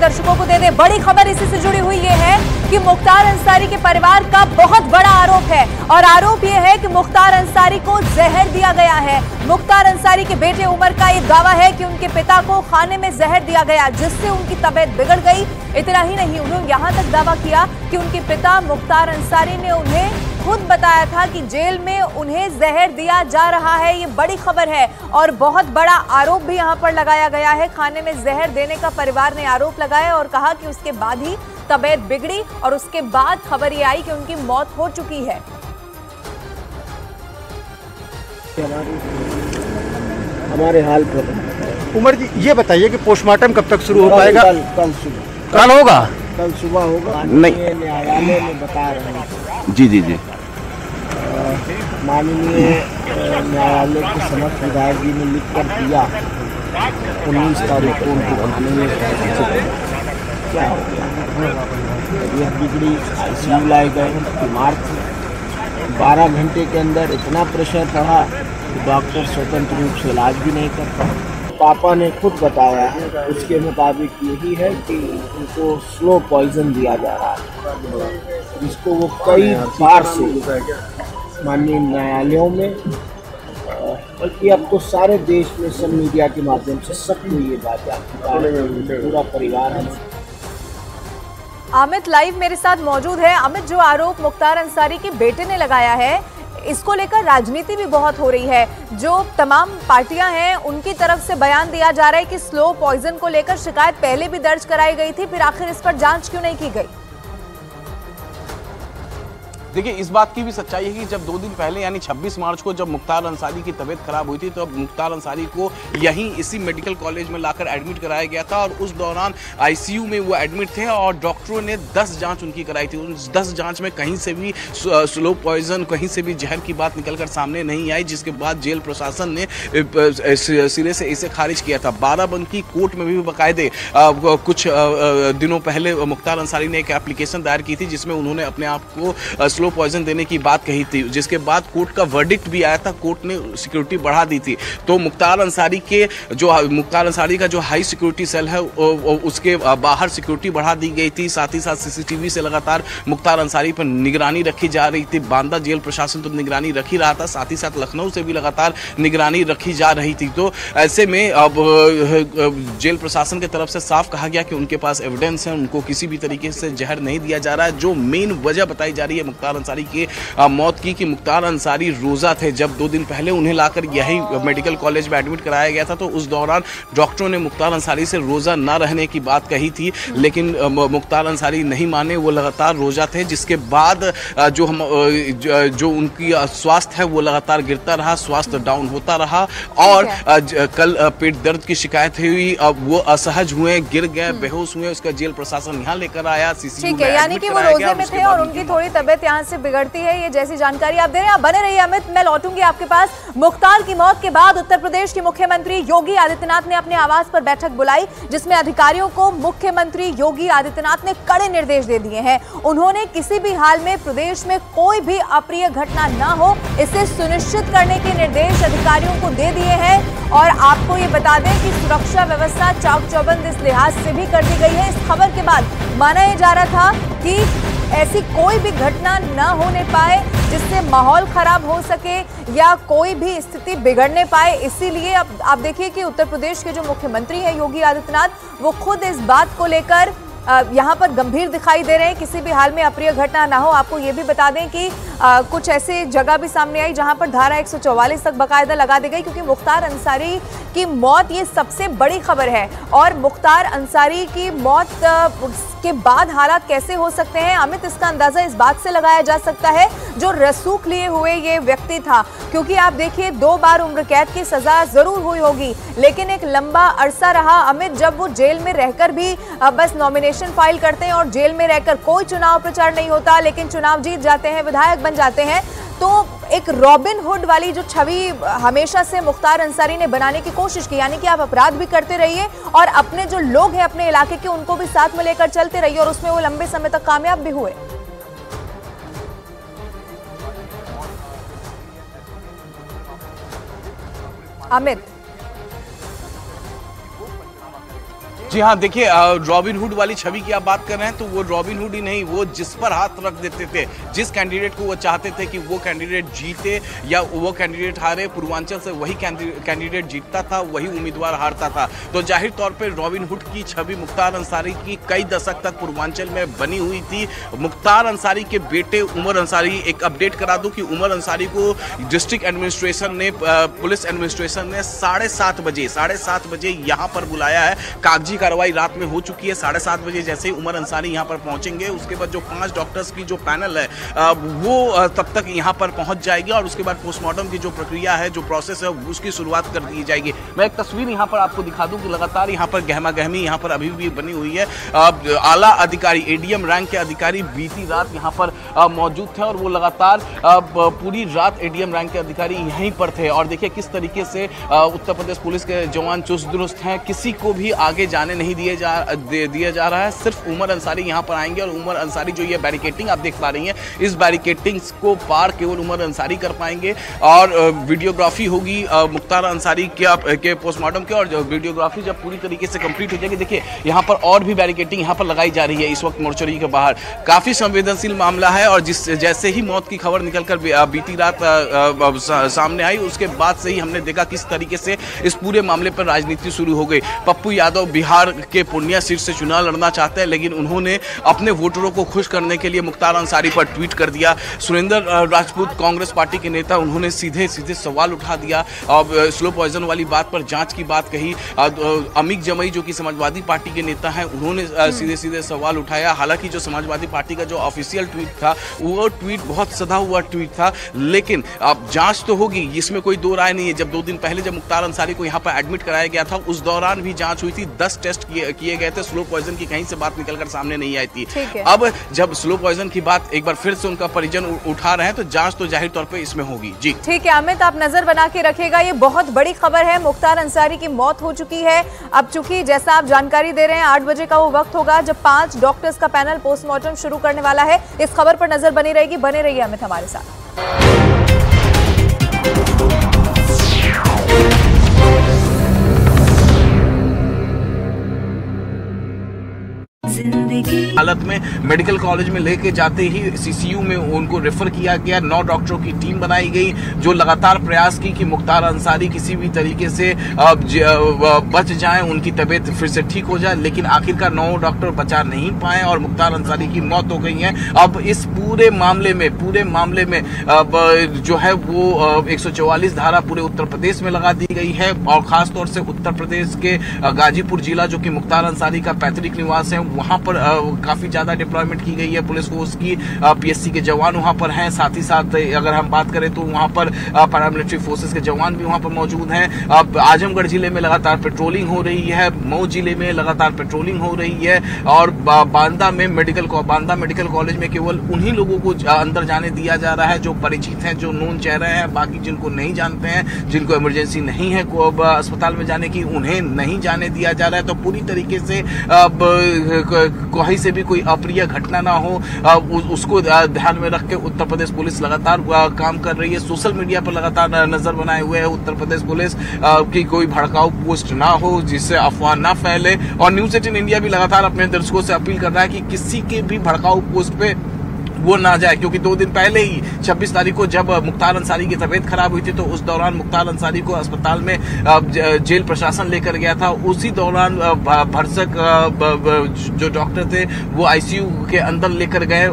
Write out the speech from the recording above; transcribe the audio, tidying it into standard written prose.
दर्शकों को दे दें। बड़ी खबर इसी से जुड़ी हुई ये है कि मुख्तार अंसारी के परिवार का बहुत बड़ा आरोप है और आरोप यह है कि मुख्तार अंसारी को जहर दिया गया है। मुख्तार अंसारी के बेटे उमर का यह दावा है कि उनके पिता को खाने में जहर दिया गया जिससे उनकी तबीयत बिगड़ गई। इतना ही नहीं, उन्होंने यहां तक दावा किया कि उनके पिता मुख्तार अंसारी ने उन्हें खुद बताया था कि जेल में उन्हें जहर दिया जा रहा है। ये बड़ी खबर है और बहुत बड़ा आरोप भी यहां पर लगाया गया है। खाने में जहर देने का परिवार ने आरोप लगाया और कहा कि उसके बाद ही तबीयत बिगड़ी और उसके बाद खबर ये आई कि उनकी मौत हो चुकी है। हमारे हाल पर उमर जी, ये बताइए कि पोस्टमार्टम कब तक शुरू हो पाएगा? कल सुबह। कल होगा? कल सुबह होगा। नहीं, न्यायालय में बता रहे हैं। जी जी जी। माननीय न्यायालय के समक्ष विधायक जी ने लिख कर दिया 19 तारीख को उनको खाने में क्या हो गया, यह बिगड़ी, ICU लाए गए, बीमार थे। 12 घंटे के अंदर इतना प्रेशर पड़ा कि डॉक्टर स्वतंत्र रूप से इलाज भी नहीं कर पाए। पापा ने खुद बताया है, उसके मुताबिक यही है कि उनको स्लो पॉइजन दिया जा रहा है, जिसको वो कई बार से माननीय न्यायालयों में, बल्कि अब तो सारे देश में सब मीडिया के माध्यम से सबको ये बात जानती है, पूरा परिवार है। अमित लाइव मेरे साथ मौजूद है। अमित, जो आरोप मुख्तार अंसारी के बेटे ने लगाया है, इसको लेकर राजनीति भी बहुत हो रही है। जो तमाम पार्टियां हैं उनकी तरफ से बयान दिया जा रहा है कि स्लो पॉइजन को लेकर शिकायत पहले भी दर्ज कराई गई थी, फिर आखिर इस पर जांच क्यों नहीं की गई? देखिए, इस बात की भी सच्चाई है कि जब 2 दिन पहले यानी 26 मार्च को जब मुख्तार अंसारी की तबीयत खराब हुई थी तो अब मुख्तार अंसारी को यहीं इसी मेडिकल कॉलेज में लाकर एडमिट कराया गया था और उस दौरान ICU में वो एडमिट थे और डॉक्टरों ने 10 जांच उनकी कराई थी। उन 10 जांच में कहीं से भी स्लो पॉइजन, कहीं से भी जहर की बात निकलकर सामने नहीं आई, जिसके बाद जेल प्रशासन ने सिरे से इसे खारिज किया था। बाराबंकी कोर्ट में भी बाकायदे कुछ दिनों पहले मुख्तार अंसारी ने एक एप्लीकेशन दायर की थी जिसमें उन्होंने अपने आप को स्लो पॉइजन देने की बात कही थी, जिसके बाद कोर्ट का वर्डिक्ट भी आया था, कोर्ट ने सिक्योरिटी बढ़ा दी थी। तो मुख्तार अंसारी का जो हाई सिक्योरिटी सेल है उसके बाहर सिक्योरिटी बढ़ा दी गई थी। साथ ही साथ CCTV से लगातार मुख्तार अंसारी पर निगरानी रखी जा रही थी। बांदा जेल प्रशासन तो निगरानी रख ही रहा था, साथ ही साथ लखनऊ से भी लगातार निगरानी रखी जा रही थी। तो ऐसे में अब जेल प्रशासन की तरफ से साफ कहा गया कि उनके पास एविडेंस है, उनको किसी भी तरीके से जहर नहीं दिया जा रहा है। जो मेन वजह बताई जा रही है मुख्तार अंसारी की मौत की कि मुख्तार अंसारी रोजा थे। जब 2 दिन पहले उन्हें लाकर यही मेडिकल कॉलेज में एडमिट कराया गया था तो उस दौरान डॉक्टरों ने मुख्तार अंसारी से रोजा न रहने की बात कही थी, लेकिन मुख्तार अंसारी नहीं माने, वो लगातार रोजा थे। जिसके बाद जो उनकी स्वास्थ्य है वो लगातार गिरता रहा, स्वास्थ्य डाउन होता रहा और कल पेट दर्द की शिकायत हुई, अब वो असहज हुए, गिर गए, बेहोश हुए, उसका जेल प्रशासन यहाँ लेकर आया, CCU में यानी कि वो रोजे में थे और उनकी थोड़ी तबीयत यहाँ से बिगड़ती है। ये जैसी जानकारी आप दे रहे हैं। आप बने रहिए अमित, मैं लौटूंगी आपके पास। मुख्तार की मौत के बाद उत्तर प्रदेश के मुख्यमंत्री योगी आदित्यनाथ ने अपने आवास पर बैठक बुलाई जिसमें अधिकारियों को मुख्यमंत्री योगी आदित्यनाथ ने कड़े निर्देश दे दिए हैं। उन्होंने किसी भी हाल में प्रदेश में कोई भी अप्रिय घटना न हो, इसे सुनिश्चित करने के निर्देश अधिकारियों को दे दिए हैं। और आपको ये बता दें कि सुरक्षा व्यवस्था चाक चौबंद इस लिहाज से भी कर दी गई है। इस खबर के बाद माना यह जा रहा था कि ऐसी कोई भी घटना न होने पाए जिससे माहौल खराब हो सके या कोई भी स्थिति बिगड़ने पाए। इसीलिए अब आप देखिए कि उत्तर प्रदेश के जो मुख्यमंत्री हैं योगी आदित्यनाथ, वो खुद इस बात को लेकर यहाँ पर गंभीर दिखाई दे रहे हैं, किसी भी हाल में अप्रिय घटना ना हो। आपको ये भी बता दें कि कुछ ऐसी जगह भी सामने आई जहां पर धारा 144 तक बाकायदा लगा दी गई क्योंकि मुख्तार अंसारी की मौत ये सबसे बड़ी खबर है और मुख्तार अंसारी की मौत के बाद हालात कैसे हो सकते हैं अमित, इसका अंदाजा इस बात से लगाया जा सकता है जो रसूख लिए हुए ये व्यक्ति था। क्योंकि आप देखिए 2 बार उम्र कैद की सजा जरूर हुई होगी लेकिन एक लंबा अरसा रहा अमित जब वो जेल में रहकर भी बस नॉमिनेशन फाइल करते हैं और जेल में रहकर कोई चुनाव प्रचार नहीं होता लेकिन चुनाव जीत जाते हैं, विधायक बन जाते हैं। तो एक रॉबिन हुड वाली जो छवि हमेशा से मुख्तार अंसारी ने बनाने की कोशिश की, यानी कि आप अपराध भी करते रहिए और अपने जो लोग हैं अपने इलाके के उनको भी साथ में लेकर चलते रहिए और उसमें वो लंबे समय तक कामयाब भी हुए। अमित जी हाँ, देखिए रॉबिन हुड वाली छवि की आप बात कर रहे हैं तो वो रॉबिन हुड ही नहीं, वो जिस पर हाथ रख देते थे, जिस कैंडिडेट को वो चाहते थे कि वो कैंडिडेट जीते या वो कैंडिडेट हारे, पूर्वांचल से वही कैंडिडेट जीतता था, वही उम्मीदवार हारता था। तो जाहिर तौर पे रॉबिन हुड की छवि मुख्तार अंसारी की कई दशक तक पूर्वांचल में बनी हुई थी। मुख्तार अंसारी के बेटे उमर अंसारी, एक अपडेट करा दूं कि उमर अंसारी को डिस्ट्रिक्ट एडमिनिस्ट्रेशन ने, पुलिस एडमिनिस्ट्रेशन ने 7:30 बजे यहाँ पर बुलाया है। कागजी कार्रवाई रात में हो चुकी है। 7:30 बजे जैसे ही उमर अंसारी यहाँ पर पहुंचेंगे, उसके बाद जो 5 डॉक्टर्स की जो पैनल है वो तब तक यहाँ पर पहुंच जाएगी और उसके बाद पोस्टमार्टम की जो प्रक्रिया है, जो प्रोसेस है, उसकी शुरुआत कर दी जाएगी। मैं एक तस्वीर यहाँ पर आपको दिखा दूं कि लगातार यहाँ पर गहमा गहमी यहाँ पर अभी भी बनी हुई है। आला अधिकारी, एडीएम रैंक के अधिकारी बीती रात यहाँ पर मौजूद थे और वो लगातार पूरी रात एडीएम रैंक के अधिकारी यहीं पर थे। और देखिए किस तरीके से उत्तर प्रदेश पुलिस के जवान चुस्त दुरुस्त हैं, किसी को भी आगे जाने नहीं दिया जा रहा है। सिर्फ उमर अंसारी यहाँ पर आएंगे और उमर अंसारी जो ये बैरिकेटिंग आप देख पा रही हैं, इस बैरिकेटिंग को पार केवल उमर अंसारी कर पाएंगे। और वीडियोग्राफी होगी मुख्तार अंसारी के पोस्टमार्टम के, और वीडियोग्राफी जब पूरी तरीके से कंप्लीट हो जाएगी, देखिए यहाँ पर और भी बैरिकेटिंग यहाँ पर लगाई जा रही है इस वक्त मोर्चरी के बाहर। काफी संवेदनशील मामला है और जैसे ही मौत की खबर निकलकर बीती रात सामने आई, उसके बाद से ही हमने देखा किस तरीके से इस पूरे मामले पर राजनीति शुरू हो गई। पप्पू यादव बिहार के पूर्णिया सीट से चुनाव लड़ना चाहते हैं, लेकिन उन्होंने अपने वोटरों को खुश करने के लिए मुख्तार अंसारी पर ट्वीट कर दिया। सुरेंद्र राजपूत कांग्रेस पार्टी के नेता, उन्होंने सीधे सवाल उठा दिया और स्लो पॉइजन वाली बात पर जांच की बात कही। अमीक जमई जो कि समाजवादी पार्टी के नेता हैं, उन्होंने सीधे सवाल उठाया। हालांकि जो समाजवादी पार्टी का जो ऑफिशियल ट्वीट था, वो ट्वीट बहुत सधा हुआ ट्वीट था, लेकिन अब जांच तो होगी, इसमें कोई दो राय नहीं है। जब 2 दिन पहले जब मुख्तार अंसारी को यहाँ पर एडमिट कराया गया था, उस दौरान भी जांच हुई थी, 10 टेस्ट किए गए थे, स्लो पॉइजन की कहीं से बात निकलकर सामने नहीं आई थी। अब जब स्लो पॉइजन की बात एक बार फिर से उनका परिजन उठा रहे हैं, तो जांच तो जाहिर तौर पे इसमें होगी। जी ठीक है अमित, आप नजर बना के रखेगा, ये बहुत बड़ी खबर है। मुख्तार अंसारी की मौत हो चुकी है। अब चूंकि जैसा आप जानकारी दे रहे हैं, 8 बजे का वो वक्त होगा जब 5 डॉक्टर्स का पैनल पोस्टमार्टम शुरू करने वाला है। इस खबर पर नजर बनी रहेगी, बने रहिए अमित हमारे साथ। हालत में मेडिकल कॉलेज में लेके जाते ही सीसीयू में उनको रेफर किया गया। 9 डॉक्टरों की टीम बनाई गई जो लगातार प्रयास की कि मुख्तार अंसारी किसी भी तरीके से बच जाएं, उनकी तबीयत फिर से ठीक हो जाए, लेकिन आखिरकार 9 डॉक्टर बचा नहीं पाए और मुख्तार अंसारी की मौत हो गई है। अब इस पूरे मामले में जो है वो 144 धारा पूरे उत्तर प्रदेश में लगा दी गई है और खासतौर से उत्तर प्रदेश के गाजीपुर जिला जो कि मुख्तार अंसारी का पैतृक निवास है, वहां पर काफी ज्यादा डिप्लॉयमेंट की गई है पुलिस फोर्स की। पीएससी के जवान वहां पर हैं, साथ ही साथ अगर हम बात करें तो वहां पर पैरामिलिट्री फोर्सेस के जवान भी वहां पर मौजूद हैं। आजमगढ़ जिले में लगातार पेट्रोलिंग हो रही है, मऊ जिले में लगातार पेट्रोलिंग हो रही है और बांदा मेडिकल कॉलेज में केवल उन्हीं लोगों को अंदर जाने दिया जा रहा है जो परिचित हैं, जो नोन चेहरे हैं। बाकी जिनको नहीं जानते हैं, जिनको इमरजेंसी नहीं है अस्पताल में जाने की, उन्हें नहीं जाने दिया जा रहा है। तो पूरी तरीके से कहीं से भी कोई अप्रिय घटना ना हो, उसको ध्यान में रख के उत्तर प्रदेश पुलिस लगातार काम कर रही है। सोशल मीडिया पर लगातार नजर बनाए हुए है उत्तर प्रदेश पुलिस की कोई भड़काऊ पोस्ट ना हो, जिससे अफवाह ना फैले। और न्यूज 18 इंडिया भी लगातार अपने दर्शकों से अपील कर रहा है कि किसी के भी भड़काऊ पोस्ट पे वो ना जाए, क्योंकि 2 दिन पहले ही 26 तारीख को जब मुख्तार अंसारी की तबीयत खराब हुई थी, तो उस दौरान मुख्तार अंसारी को अस्पताल में जेल प्रशासन लेकर गया था। उसी दौरान भरसक जो डॉक्टर थे वो आईसीयू के अंदर लेकर गए